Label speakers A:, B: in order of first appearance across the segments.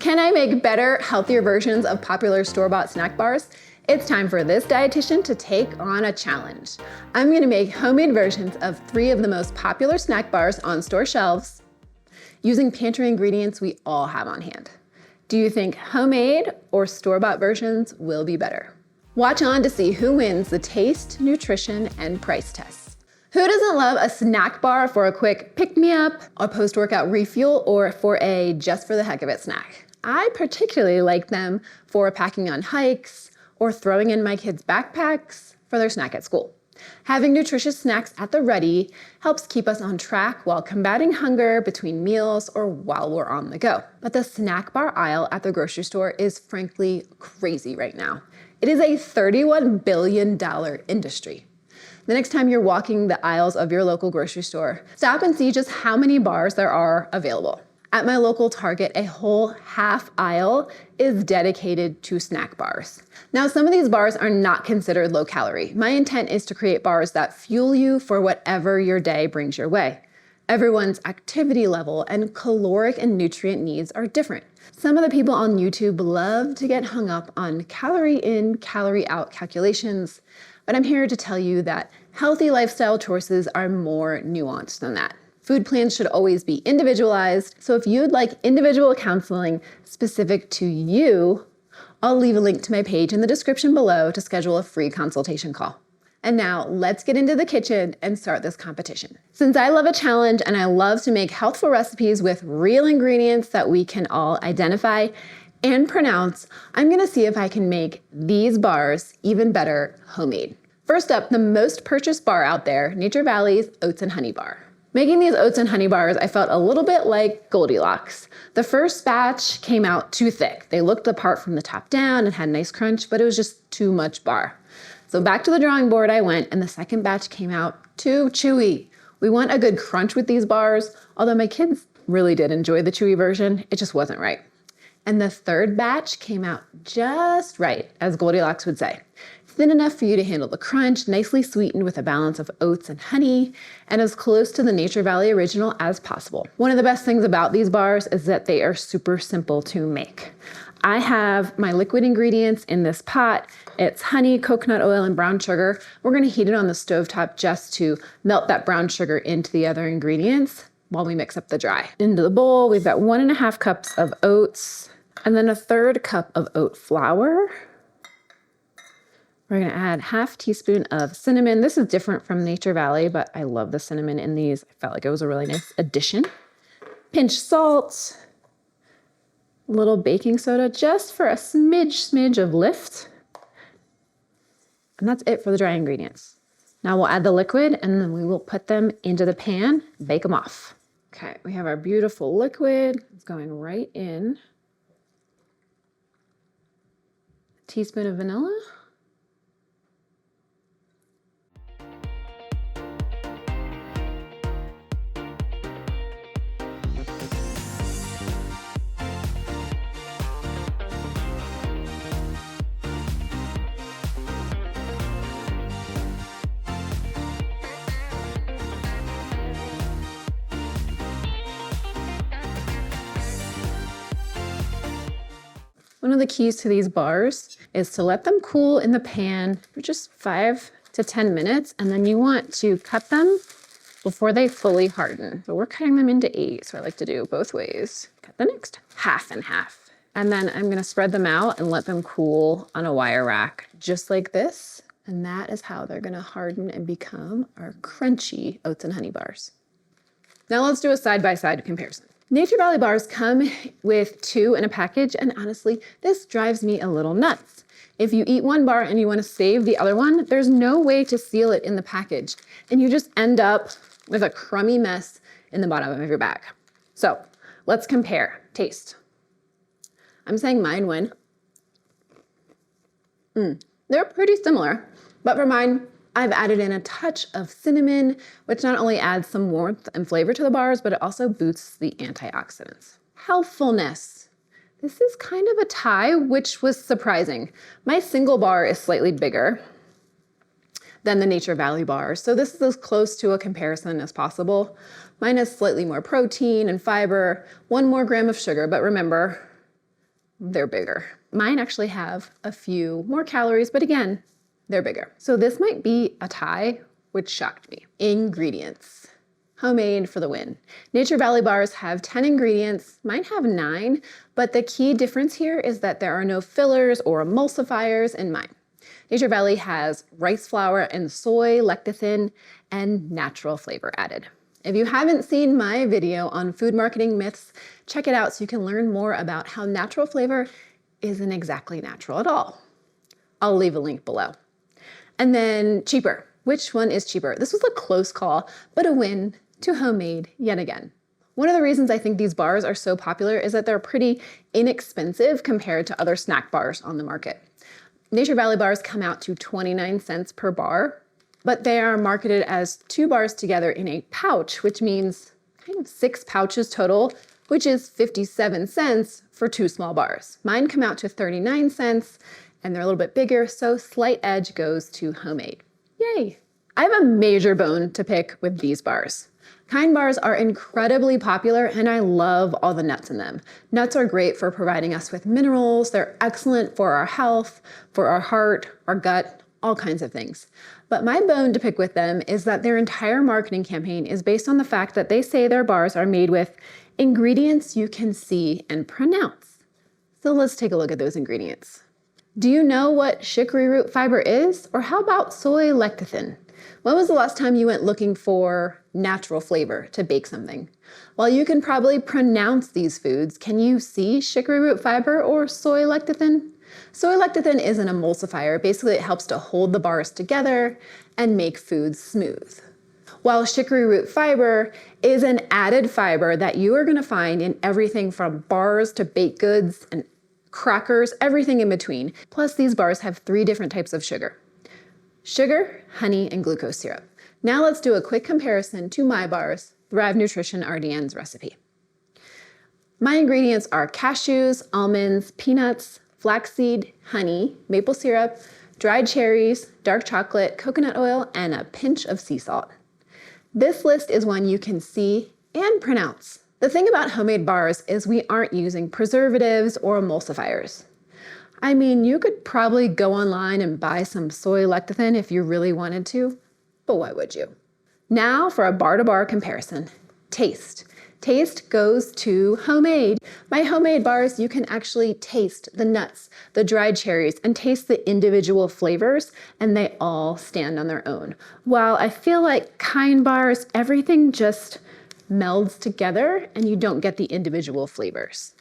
A: Can I make better, healthier versions of popular store-bought snack bars? It's time for this dietitian to take on a challenge. I'm gonna make homemade versions of 3 of the most popular snack bars on store shelves using pantry ingredients we all have on hand. Do you think homemade or store-bought versions will be better? Watch on to see who wins the taste, nutrition, and price tests. Who doesn't love a snack bar for a quick pick-me-up, a post-workout refuel, or for a just for the heck of it snack? I particularly like them for packing on hikes or throwing in my kids' backpacks for their snack at school. Having nutritious snacks at the ready helps keep us on track while combating hunger between meals or while we're on the go. But the snack bar aisle at the grocery store is frankly crazy right now. It is a $31 billion industry. The next time you're walking the aisles of your local grocery store, stop and see just how many bars there are available. At my local Target, a whole half aisle is dedicated to snack bars. Now, some of these bars are not considered low calorie. My intent is to create bars that fuel you for whatever your day brings your way. Everyone's activity level and caloric and nutrient needs are different. Some of the people on YouTube love to get hung up on calorie in, calorie out calculations, but I'm here to tell you that healthy lifestyle choices are more nuanced than that. Food plans should always be individualized, so if you'd like individual counseling specific to you, I'll leave a link to my page in the description below to schedule a free consultation call. And now let's get into the kitchen and start this competition. Since I love a challenge and I love to make healthful recipes with real ingredients that we can all identify and pronounce, I'm gonna see if I can make these bars even better homemade. First up, the most purchased bar out there, Nature Valley's Oats and Honey Bar. Making these oats and honey bars, I felt a little bit like Goldilocks. The first batch came out too thick. They looked the part from the top down and had a nice crunch, but it was just too much bar. So back to the drawing board I went, and the second batch came out too chewy. We want a good crunch with these bars, although my kids really did enjoy the chewy version, it just wasn't right. And the third batch came out just right, as Goldilocks would say. Thin enough for you to handle the crunch, nicely sweetened with a balance of oats and honey, and as close to the Nature Valley original as possible. One of the best things about these bars is that they are super simple to make. I have my liquid ingredients in this pot. It's honey, coconut oil, and brown sugar. We're gonna heat it on the stovetop just to melt that brown sugar into the other ingredients while we mix up the dry. Into the bowl, we've got 1.5 cups of oats, and then 1/3 cup of oat flour. We're gonna add 1/2 teaspoon of cinnamon. This is different from Nature Valley, but I love the cinnamon in these. I felt like it was a really nice addition. Pinch salt, a little baking soda, just for a smidge of lift. And that's it for the dry ingredients. Now we'll add the liquid and then we will put them into the pan, bake them off. Okay, we have our beautiful liquid. It's going right in. A teaspoon of vanilla. One of the keys to these bars is to let them cool in the pan for just 5 to 10 minutes, and then you want to cut them before they fully harden. So we're cutting them into 8, so I like to do both ways. Cut the next half and half. And then I'm gonna spread them out and let them cool on a wire rack, just like this. And that is how they're gonna harden and become our crunchy oats and honey bars. Now let's do a side-by-side comparison. Nature Valley bars come with 2 in a package, and honestly, this drives me a little nuts. If you eat one bar and you want to save the other one, there's no way to seal it in the package, and you just end up with a crummy mess in the bottom of your bag. So let's compare taste. I'm saying mine win. They're pretty similar, but for mine, I've added in a touch of cinnamon, which not only adds some warmth and flavor to the bars, but it also boosts the antioxidants. Healthfulness. This is kind of a tie, which was surprising. My single bar is slightly bigger than the Nature Valley bar, so this is as close to a comparison as possible. Mine has slightly more protein and fiber, 1 more gram of sugar, but remember, they're bigger. Mine actually have a few more calories, but again, they're bigger. So this might be a tie, which shocked me. Ingredients. Homemade for the win. Nature Valley bars have 10 ingredients. Mine have 9, but the key difference here is that there are no fillers or emulsifiers in mine. Nature Valley has rice flour and soy lecithin and natural flavor added. If you haven't seen my video on food marketing myths, check it out so you can learn more about how natural flavor isn't exactly natural at all. I'll leave a link below. And then cheaper. Which one is cheaper? This was a close call, but a win to homemade yet again. One of the reasons I think these bars are so popular is that they're pretty inexpensive compared to other snack bars on the market. Nature Valley bars come out to 29 cents per bar, but they are marketed as 2 bars together in a pouch, which means kind of 6 pouches total, which is 57 cents for 2 small bars. Mine come out to 39 cents and they're a little bit bigger, so slight edge goes to homemade. Yay! I have a major bone to pick with these bars. Kind bars are incredibly popular and I love all the nuts in them. Nuts are great for providing us with minerals. They're excellent for our health, for our heart, our gut, all kinds of things. But my bone to pick with them is that their entire marketing campaign is based on the fact that they say their bars are made with ingredients you can see and pronounce. So let's take a look at those ingredients. Do you know what chicory root fiber is? Or how about soy lecithin? When was the last time you went looking for natural flavor to bake something? While you can probably pronounce these foods, can you see chicory root fiber or soy lecithin? Soy lecithin is an emulsifier. Basically, it helps to hold the bars together and make foods smooth. While chicory root fiber is an added fiber that you are going to find in everything from bars to baked goods and crackers, everything in between. Plus, these bars have 3 different types of sugar. Sugar, honey, and glucose syrup. Now let's do a quick comparison to my bars, Thrive Nutrition RDN's recipe. My ingredients are cashews, almonds, peanuts, flaxseed, honey, maple syrup, dried cherries, dark chocolate, coconut oil, and a pinch of sea salt. This list is one you can see and pronounce. The thing about homemade bars is we aren't using preservatives or emulsifiers. I mean, you could probably go online and buy some soy lecithin if you really wanted to, but why would you? Now for a bar-to-bar comparison. Taste. Taste goes to homemade. My homemade bars, you can actually taste the nuts, the dried cherries, and taste the individual flavors, and they all stand on their own. While I feel like Kind bars, everything just melds together and you don't get the individual flavors.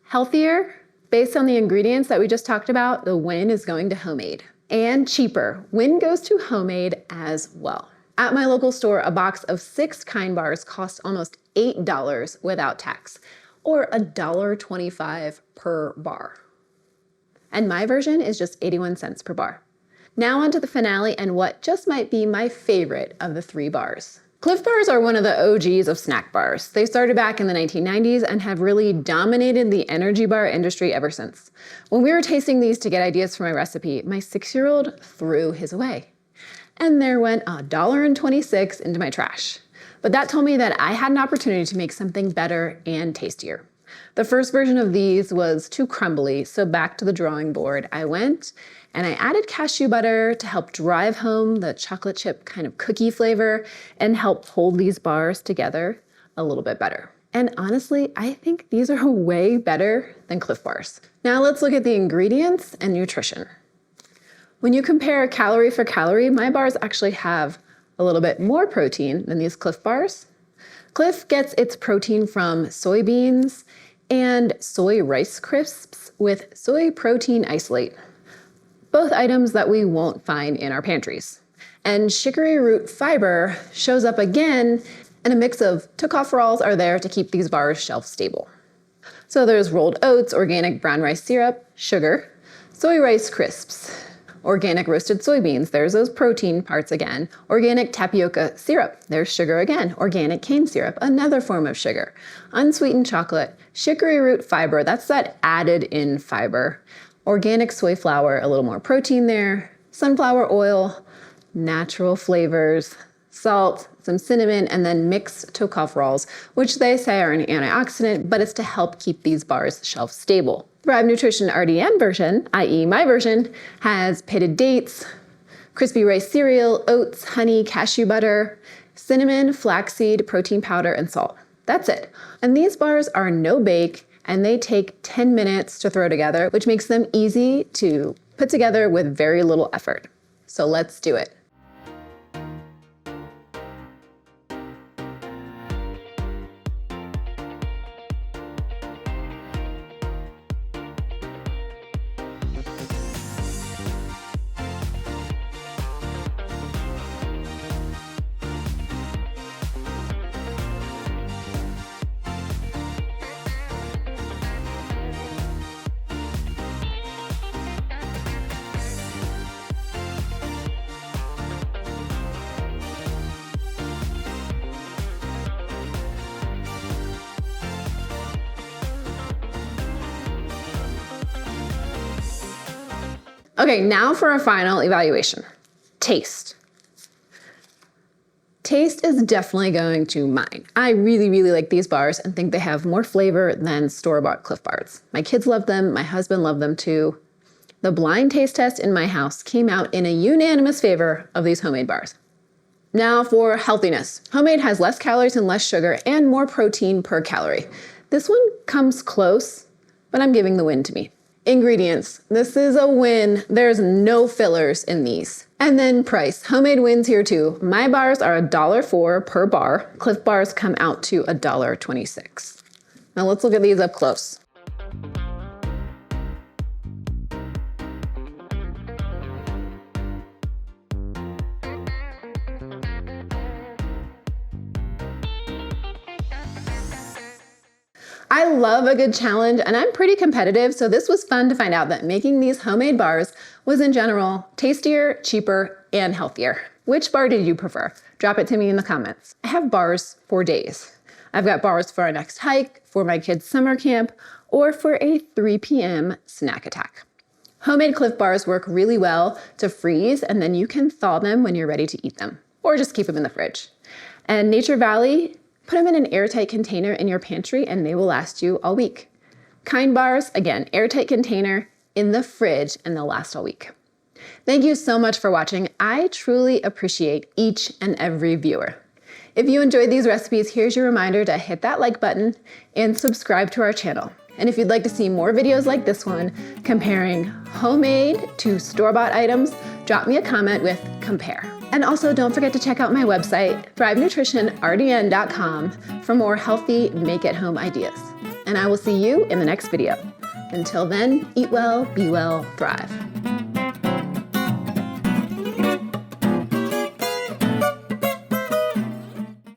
A: Healthier? Based on the ingredients that we just talked about, the win is going to homemade. And cheaper, win goes to homemade as well. At my local store, a box of 6 Kind bars costs almost $8 without tax, or $1.25 per bar. And my version is just 81 cents per bar. Now onto the finale and what just might be my favorite of the 3 bars. Clif bars are one of the OGs of snack bars. They started back in the 1990s and have really dominated the energy bar industry ever since. When we were tasting these to get ideas for my recipe, my 6-year-old threw his away. And there went $1.26 into my trash. But that told me that I had an opportunity to make something better and tastier. The first version of these was too crumbly, so back to the drawing board I went, and I added cashew butter to help drive home the chocolate chip kind of cookie flavor and help hold these bars together a little bit better. And honestly, I think these are way better than Clif bars. Now let's look at the ingredients and nutrition. When you compare calorie for calorie, my bars actually have a little bit more protein than these Clif bars. Clif gets its protein from soybeans and soy rice crisps with soy protein isolate, both items that we won't find in our pantries. And chicory root fiber shows up again, and a mix of tocopherols are there to keep these bars shelf stable. So there's rolled oats, organic brown rice syrup, sugar, soy rice crisps, organic roasted soybeans, there's those protein parts again, organic tapioca syrup, there's sugar again, organic cane syrup, another form of sugar, unsweetened chocolate, chicory root fiber, that's that added in fiber, organic soy flour, a little more protein there, sunflower oil, natural flavors, salt, some cinnamon, and then mixed tocopherols, which they say are an antioxidant, but it's to help keep these bars shelf stable. Thrive Nutrition RDN version, i.e. my version, has pitted dates, crispy rice cereal, oats, honey, cashew butter, cinnamon, flaxseed, protein powder, and salt. That's it. And these bars are no bake, and they take 10 minutes to throw together, which makes them easy to put together with very little effort. So let's do it. Okay, now for a final evaluation. Taste. Taste is definitely going to mine. I really, really like these bars and think they have more flavor than store-bought Clif Bars. My kids love them, my husband loved them too. The blind taste test in my house came out in a unanimous favor of these homemade bars. Now for healthiness. Homemade has less calories and less sugar and more protein per calorie. This one comes close, but I'm giving the win to me. Ingredients. This is a win. There's no fillers in these. And then price. Homemade wins here too. My bars are $1.04 per bar. Clif Bars come out to $1.26. Now let's look at these up close. I love a good challenge and I'm pretty competitive, so this was fun to find out that making these homemade bars was in general tastier, cheaper, and healthier. Which bar did you prefer? Drop it to me in the comments. I have bars for days. I've got bars for our next hike, for my kids' summer camp, or for a 3 p.m. snack attack. Homemade Clif Bars work really well to freeze, and then you can thaw them when you're ready to eat them, or just keep them in the fridge. And Nature Valley, put them in an airtight container in your pantry and they will last you all week. Kind Bars, again, airtight container in the fridge and they'll last all week. Thank you so much for watching. I truly appreciate each and every viewer. If you enjoyed these recipes, here's your reminder to hit that like button and subscribe to our channel. And if you'd like to see more videos like this one, comparing homemade to store-bought items, drop me a comment with compare. And also don't forget to check out my website, thrivenutritionrdn.com, for more healthy make-at-home ideas. And I will see you in the next video. Until then, eat well, be well, thrive.